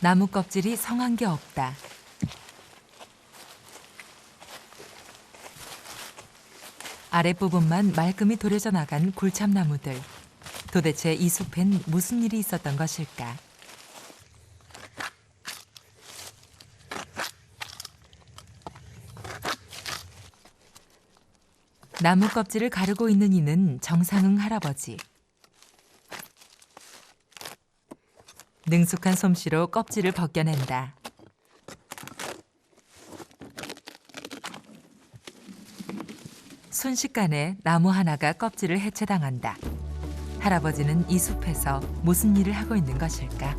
나무 껍질이 성한 게 없다. 아랫부분만 말끔히 도려져 나간 굴참나무들. 도대체 이 숲엔 무슨 일이 있었던 것일까? 나무 껍질을 가르고 있는 이는 정상흥 할아버지. 능숙한 솜씨로 껍질을 벗겨낸다. 순식간에 나무 하나가 껍질을 해체당한다. 할아버지는 이 숲에서 무슨 일을 하고 있는 것일까?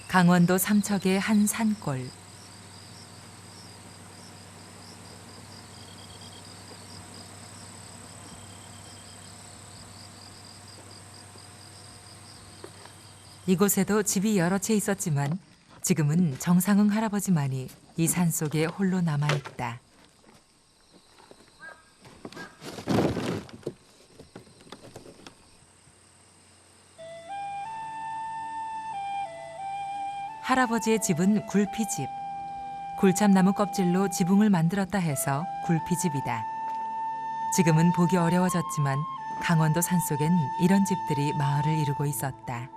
강원도 삼척의 한 산골. 이곳에도 집이 여러 채 있었지만 지금은 정상흥 할아버지만이 이 산속에 홀로 남아있다. 할아버지의 집은 굴피집. 굴참나무 껍질로 지붕을 만들었다 해서 굴피집이다. 지금은 보기 어려워졌지만 강원도 산속엔 이런 집들이 마을을 이루고 있었다.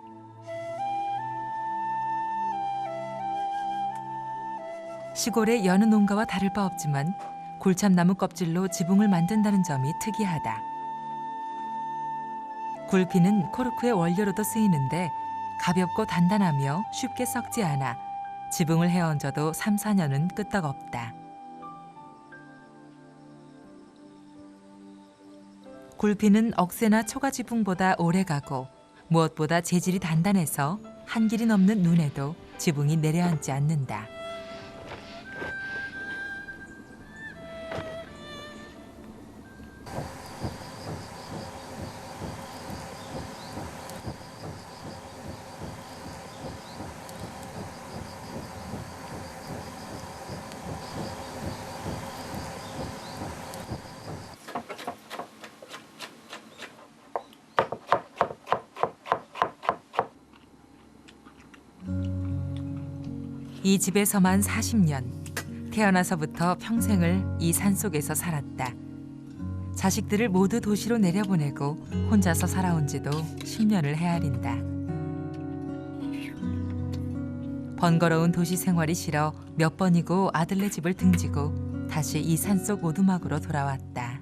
시골의 여느 농가와 다를 바 없지만 굴참나무 껍질로 지붕을 만든다는 점이 특이하다. 굴피는 코르크의 원료로도 쓰이는데 가볍고 단단하며 쉽게 썩지 않아 지붕을 헤엄져도 3, 4년은 끄떡없다. 굴피는 억새나 초가 지붕보다 오래가고 무엇보다 재질이 단단해서 한 길이 넘는 눈에도 지붕이 내려앉지 않는다. 이 집에서만 40년, 태어나서부터 평생을 이 산속에서 살았다. 자식들을 모두 도시로 내려보내고 혼자서 살아온 지도 10년을 헤아린다. 번거로운 도시 생활이 싫어 몇 번이고 아들네 집을 등지고 다시 이 산속 오두막으로 돌아왔다.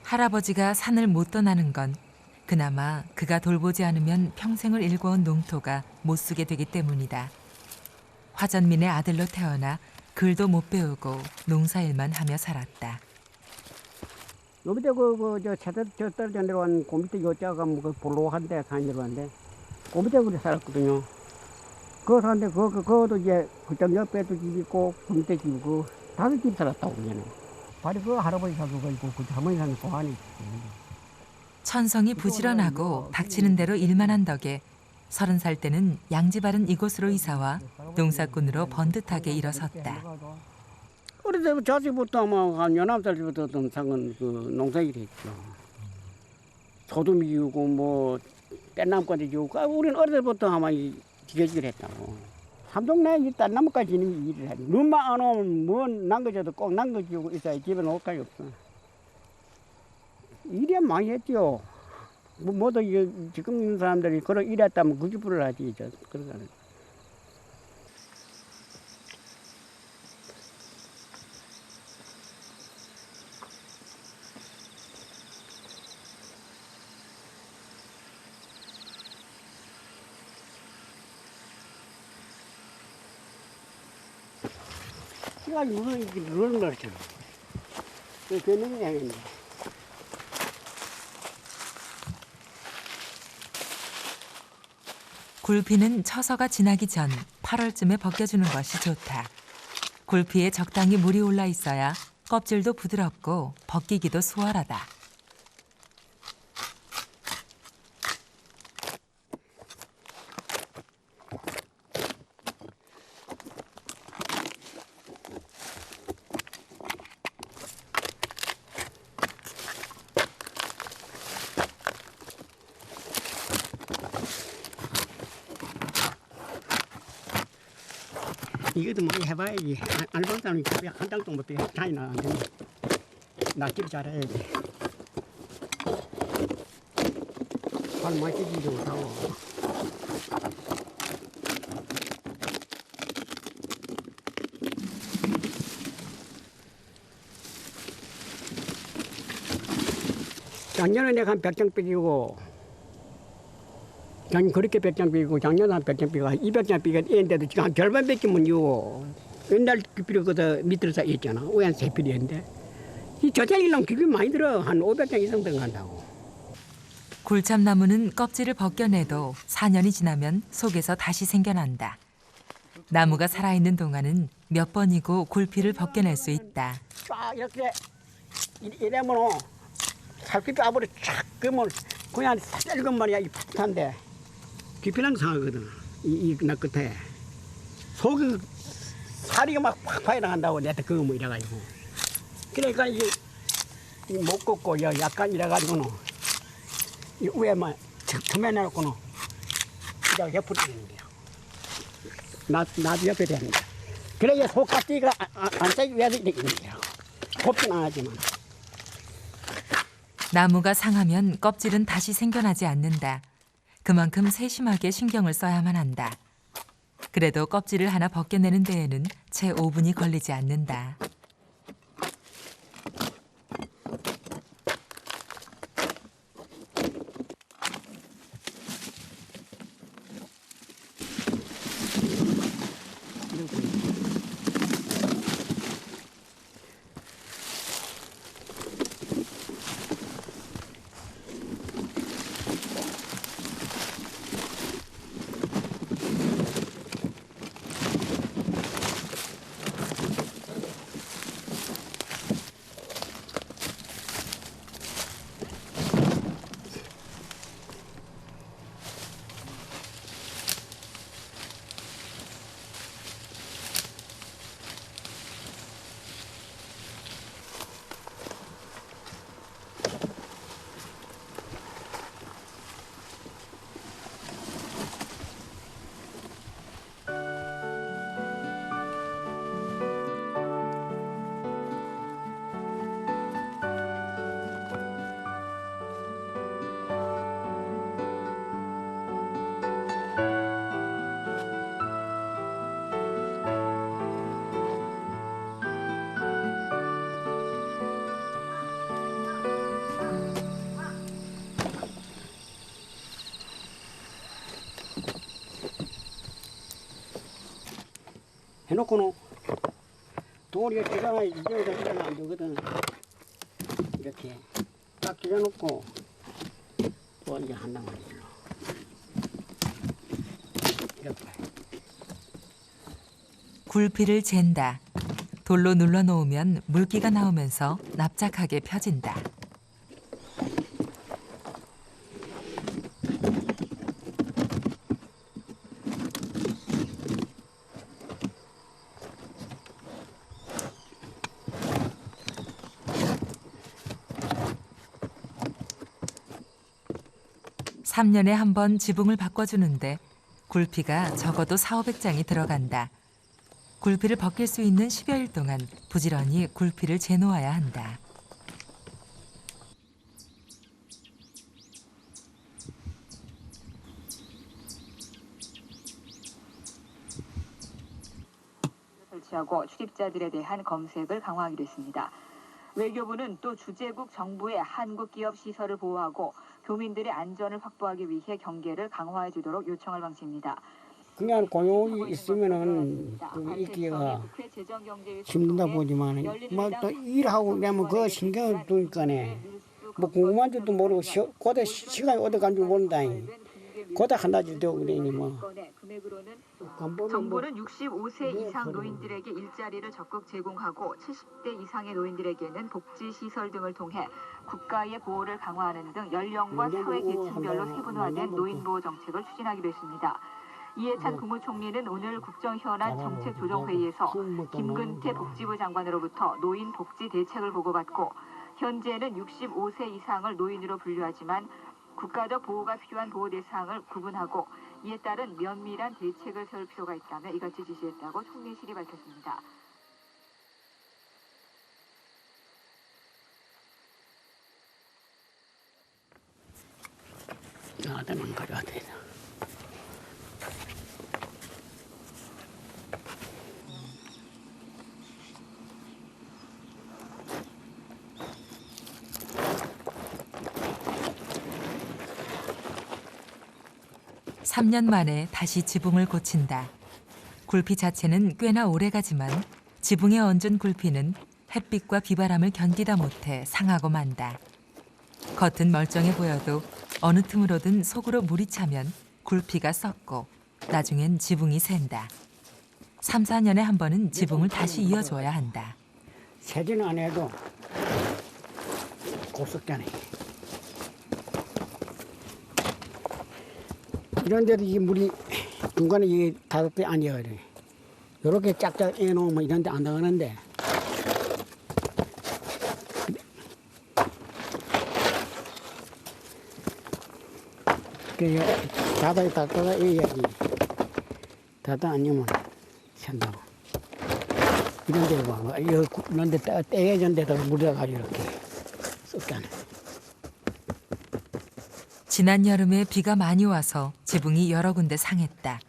할아버지가 산을 못 떠나는 건 그나마 그가 돌보지 않으면 평생을 일궈온 농토가 못 쓰게 되기 때문이다. 화전민의 아들로 태어나 글도 못 배우고 농사일만 하며 살았다. 요 밑에 저 떨어져 내려간 그 밑에 요 자가 뭐 볼록한데 산이 내려왔는데 그 밑에 우리 살았거든요. 그거 사는데 그것도 이제 그쪽 옆에도 집 있고 그 밑에 집 있고 5집 살았다고 그러잖아요. 바로 그 할아버지 사고 있고 그 할머니 사는 그 안에 있거든요. 천성이 부지런하고 닥치는 대로 일만 한 덕에 30살 때는 양지바른 이곳으로 이사와 농사꾼으로 번듯하게 일어섰다. 어릴 때부터 자식부터 아마 한 19살부터 동상은 그 농사일 했죠. 소도 기우고 뭐 뗏나무까지 기우고 우리는 어릴 때부터 아마 기계질 했다고. 삼동네 이 뗏나무까지 지는 일을 하지. 눈만 안 오면 뭐 남겨줘도 꼭 남겨주고 있어야 집에 놓을 것이 없어. 일이 많이 했죠. 모두 지금 있는 사람들이 그런 일했다면 그 기부를 하지. 그러잖아요. 시간이 누르는 거죠. 그 넣는 게 굴피는 처서가 지나기 전 8월쯤에 벗겨주는 것이 좋다. 굴피에 적당히 물이 올라 있어야 껍질도 부드럽고 벗기기도 수월하다. 이것도 많이 해봐야지. 안 해본 사람이 한 장 정도 빼. 차이 나안 되네. 낚시를 잘해야지. 발 맞추지도 못하고. 작년에 내가 한 100장 빼기고, 작년 그렇게 100장 빼기고, 작년에 한 100장 빼기고, 200장 빼기가 있는데도 지금 한 절반밖에 못 이고. 옛날 규피를 그다 밑으로서 있잖아. 오얀 세필이었는데. 이 저장이랑 규피 많이 들어. 한 500장 이상 들어간다고. 굴참나무는 껍질을 벗겨내도 4년이 지나면 속에서 다시 생겨난다. 나무가 살아있는 동안은 몇 번이고 굴피를 벗겨낼 수 있다. 쫙 이렇게 이래면 살갗 까버려 쫙 그러면 그냥 살건 말이야. 이 풋한데 깊이랑 상하거든. 나 끝에 속이 살이 막 팍팍 나간다고 내가 그거 뭐 이래가지고 그러니까 이게 못 걷고 약간 이래가지고는 이 위에만 틈에 내놓고는 그냥 옆으로 되는 거야. 나도 옆에 되는 거야. 그래야 속깍지가 안 떼기 위해서 이렇게 있는 거야. 곱진 안 하지만. 나무가 상하면 껍질은 다시 생겨나지 않는다. 그만큼 세심하게 신경을 써야만 한다. 그래도 껍질을 하나 벗겨내는 데에는 채 5분이 걸리지 않는다. 해놓고는 돌이 기가나 이제는 안 되거든. 이렇게 딱 기가놓고 또 이제 한단 말이야. 이렇게. 굴피를 잰다. 돌로 눌러 놓으면 물기가 나오면서 납작하게 펴진다. 삼 3년에 한 번 지붕을 바꿔주는데 굴피가 적어도 400~500장이 들어간다. 굴피를 벗길 수 있는 10여일 동안 부지런히 굴피를 재놓아야 한다. 설치하고 출입자들에 대한 검색을 강화하기로 했습니다. 외교부는 또 주재국 정부의 한국 기업 시설을 보호하고 교민들의 안전을 확보하기 위해 경계를 강화해 주도록 요청할 방침입니다. 그냥 고용이 있으면은 그 있기가 힘든다 보지만 뭐또 일하고 그러면 그 신경을 두니까네 뭐 궁금한 줄도 모르고 고대 시간이 어디 간 줄 모른다니 고대 하나씩 되고 그러니 뭐 정부는 65세 이상 노인들에게 일자리를 적극 제공하고 70대 이상의 노인들에게는 복지시설 등을 통해 국가의 보호를 강화하는 등 연령과 사회 계층별로 세분화된 노인보호 정책을 추진하기로 했습니다. 이해찬 국무총리는 오늘 국정현안 정책조정회의에서 김근태 복지부 장관으로부터 노인 복지 대책을 보고받고 현재는 65세 이상을 노인으로 분류하지만 국가적 보호가 필요한 보호 대상을 구분하고 이에 따른 면밀한 대책을 세울 필요가 있다며 이같이 지시했다고 총리실이 밝혔습니다. 나한테만 가져야 돼. 3년 만에 다시 지붕을 고친다. 굴피 자체는 꽤나 오래가지만 지붕에 얹은 굴피는 햇빛과 비바람을 견디다 못해 상하고 만다. 겉은 멀쩡해 보여도 어느 틈으로든 속으로 물이 차면 굴피가 썩고 나중엔 지붕이 샌다. 3, 4년에 한 번은 지붕을 다시 이어줘야 한다. 세진 안 해도 곱석잖아. 이런 데도 이 물이 중간에 이게 다섯 배 아니야. 이렇게 짝짝 해놓으면 이런 데 안 나가는데. 그게 바닥에 닦다가 해야지. 닫아 아니면 샌다고. 이런 데로 봐. 이런 데 떼어진 데다가 물에가지고 이렇게 썩잖아. 지난 여름에 비가 많이 와서 지붕이 여러 군데 상했다.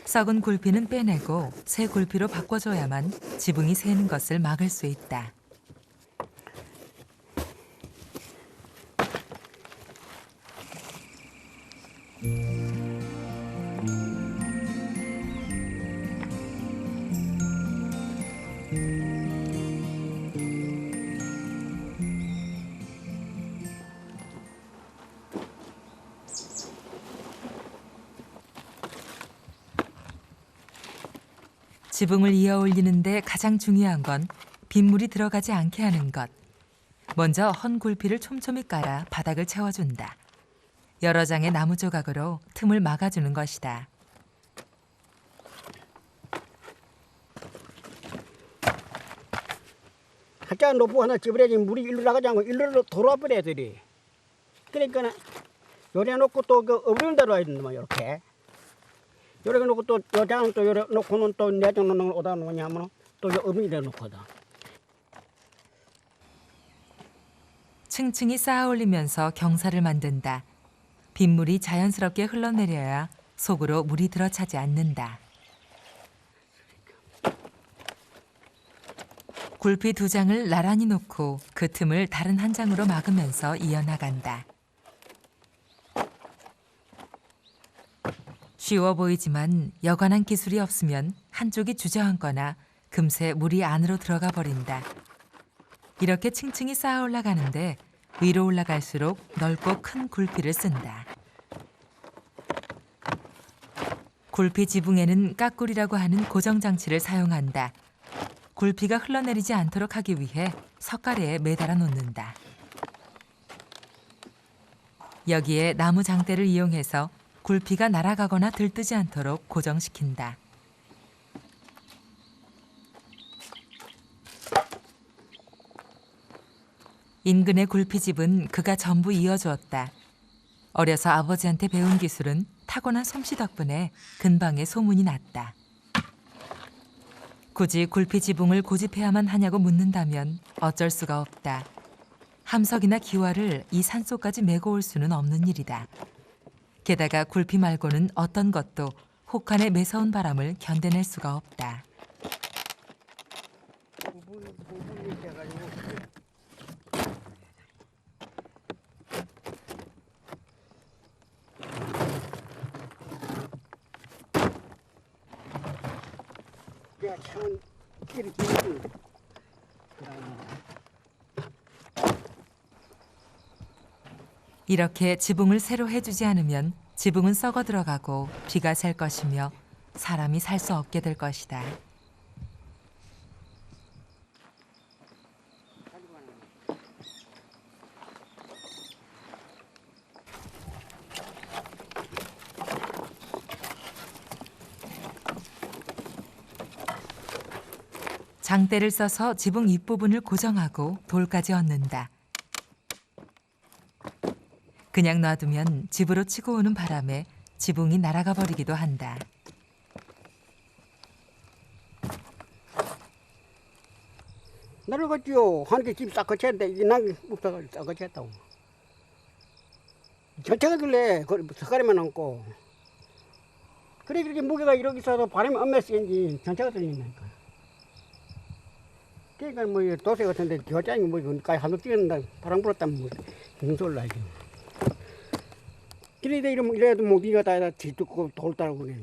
썩은 굴피는 빼내고 새 굴피로 바꿔줘야만 지붕이 새는 것을 막을 수 있다. 지붕을 이어 올리는데 가장 중요한 건 빗물이 들어가지 않게 하는 것. 먼저 헌 굴피를 촘촘히 깔아 바닥을 채워준다. 여러 장의 나무 조각으로 틈을 막아주는 것이다. 한자 높고 하나 집어야지 물이 일로 나가지 않고 일로 돌아와 버려야 돼. 그러니까 요래 놓고 또 그 어부른 대로 해야 된다, 이렇게. 요래 놓고 또 여장은 또 요래 놓고는 또 내장 놓는 오다 놓냐면 또 어부른 대로 놓고 하다. 층층이 쌓아 올리면서 경사를 만든다. 빗물이 자연스럽게 흘러내려야 속으로 물이 들어차지 않는다. 굴피 2장을 나란히 놓고 그 틈을 다른 한 장으로 막으면서 이어나간다. 쉬워 보이지만 여간한 기술이 없으면 한쪽이 주저앉거나 금세 물이 안으로 들어가 버린다. 이렇게 층층이 쌓아 올라가는데 위로 올라갈수록 넓고 큰 굴피를 쓴다. 굴피 지붕에는 깍굴이라고 하는 고정장치를 사용한다. 굴피가 흘러내리지 않도록 하기 위해 석가래에 매달아 놓는다. 여기에 나무 장대를 이용해서 굴피가 날아가거나 들뜨지 않도록 고정시킨다. 인근의 굴피집은 그가 전부 이어주었다. 어려서 아버지한테 배운 기술은 타고난 솜씨 덕분에 근방에 소문이 났다. 굳이 굴피 지붕을 고집해야만 하냐고 묻는다면 어쩔 수가 없다. 함석이나 기와를 이 산속까지 메고 올 수는 없는 일이다. 게다가 굴피 말고는 어떤 것도 혹한의 매서운 바람을 견뎌낼 수가 없다. 참 이렇게 이렇게 지붕을 새로 해주지 않으면 지붕은 썩어 들어가고 비가 셀 것이며 사람이 살 수 없게 될 것이다. 장대를 써서 지붕 윗부분을 고정하고 돌까지 얹는다. 그냥 놔두면 집으로 치고 오는 바람에 지붕이 날아가 버리기도 한다. 내려갔지요. 한개 집 싹 거쳤는데 이게 난게 없어가지고 싹 거쳤다고. 전체가 들래 석가리만 남고. 그래 그렇게 무게가 이렇게 있어도 바람이 엄청 센지 전체가 들린다니까. 그러니까 뭐 도세 같은데 겨장이 뭐 이거까지 한번 뛰었는데 바람 불었다면 뭐 무슨 소리 나지. 그래 이래도 뭐 비가 다 뒤집고 돌다고 그래.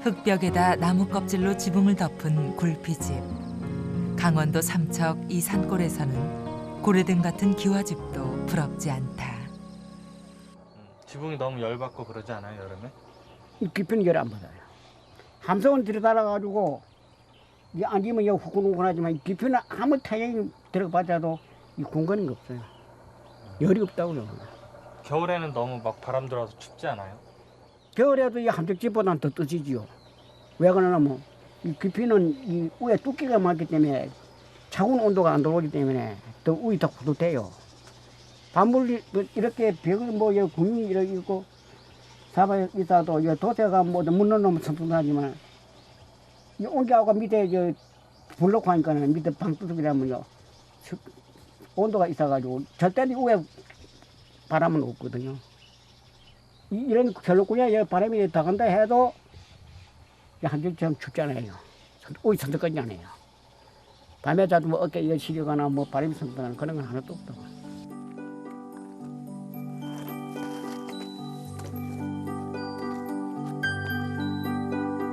흙벽에다 나무 껍질로 지붕을 덮은 굴피집. 강원도 삼척 이 산골에서는 고래등 같은 기와집도 부럽지 않다. 지붕이 너무 열받고 그러지 않아요, 여름에? 깊은 열 안 받아요. 함성은 들여달아가지고 이 앉으면 여기 후끈후끈하지만 깊이는 아무 태양이 들어가봐도 이 공간이 없어요. 열이 없다고 그래요. 겨울에는 너무 막 바람 들어와서 춥지 않아요? 겨울에도 이 함정집보다는 더 뜨지지요. 왜 그러냐면 이 깊이는 이 위에 뚜기가 많기 때문에 차가운 온도가 안 들어오기 때문에 더 위에 더 구두돼요. 밤물 이렇게 벽을 뭐 여기 구멍이 이렇게 있고 사바에 있어도 이 도태가 뭐 묻는 놈은 선풍하지만 이 온기하고 밑에 저 불놓고 하니까는 밑에 방뚜껑이라면요 온도가 있어가지고 절대 위에 바람은 없거든요. 이런 결로구에 바람이 더 간다 해도 한줄처럼 춥잖아요. 오이 선적거리지 않아요. 밤에 자도 뭐 어깨 시리거나 뭐 바람이 선거나 그런 건 하나도 없다고.